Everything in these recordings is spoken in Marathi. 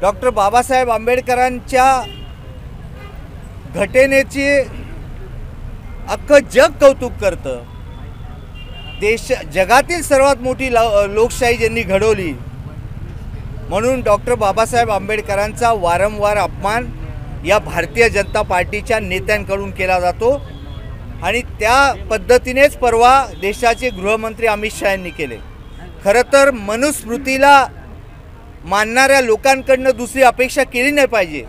डॉक्टर बाबासाहेब आंबेडकरांच्या घटनेचे अख्खं जग कौतुक करतं। जगातील सर्वात मोठी लोकशाही ज्यांनी घडवली म्हणून डॉक्टर बाबासाहेब आंबेडकरांचा वारंवार अपमान या भारतीय जनता पार्टीच्या नेत्यांकडून केला जातो आणि त्या पद्धतीनेच परवा देशाचे गृहमंत्री अमित शाह यांनी केले। खरं तर मनुस्मृतीला मानणाऱ्या लोकांकडनं दुसरी अपेक्षा केली नाही पाहिजे।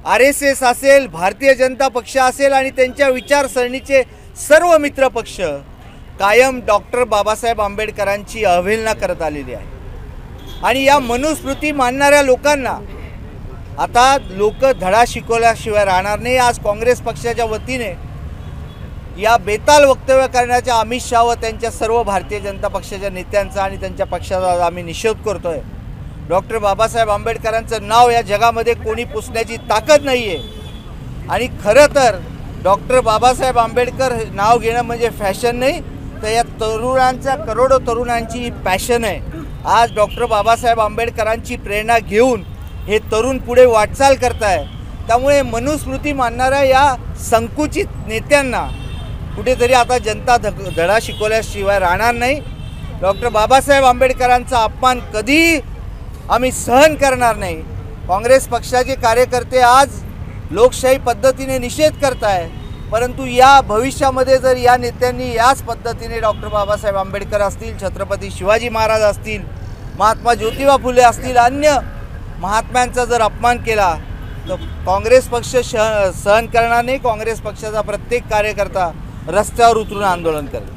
RSS असेल, भारतीय जनता पक्ष असेल आणि त्यांच्या विचारसरणीचे सर्व मित्र पक्ष कायम डॉक्टर बाबासाहेब आंबेडकरांची अवहेलना करत आलेली आहे आणि या मनुस्मृती मानणाऱ्या लोकांना आता लोक धडा शिकवल्याशिवाय राहणार नाही। आज काँग्रेस पक्षाच्या वतीने या बेताल वक्तव्य करण्याच्या अमित शाह व त्यांच्या सर्व भारतीय जनता पक्षाच्या नेत्यांचा आणि त्यांच्या पक्षाचा आम्ही निषेध करतोय। डॉक्टर बाबासाहेब आंबेडकरांचं नाव या जगामध्ये कोणी पुसण्याची ताकद नाही आहे आणि खरं तर डॉक्टर बाबासाहेब आंबेडकर नाव घेणं म्हणजे फॅशन नाही, तर या तरुणांच्या करोडो तरुणांची ही पॅशन आहे। आज डॉक्टर बाबासाहेब आंबेडकरांची प्रेरणा घेऊन हे तरुण पुढे वाटचाल करत आहे। त्यामुळे मनुस्मृती मानणाऱ्या या संकुचित नेत्यांना कुठेतरी आता जनता धडा शिकवल्याशिवाय राहणार नाही। डॉक्टर बाबासाहेब आंबेडकरांचा अपमान कधी आम्ही सहन करणार नाही। काँग्रेस पक्षाचे कार्यकर्ते आज लोकशाही पद्धतीने निषेध करत आहे, परंतु या भविष्यामध्ये जर या नेत्यांनी याच पद्धतीने डॉक्टर बाबासाहेब आंबेडकर असतील, छत्रपती शिवाजी महाराज असतील, महात्मा ज्योतिबा फुले असतील, अन्य महात्म्यांचा जर अपमान केला तर काँग्रेस पक्ष सहन करणार नाही। काँग्रेस पक्षाचा प्रत्येक कार्यकर्ता रस्त्यावर उतरून आंदोलन करेल।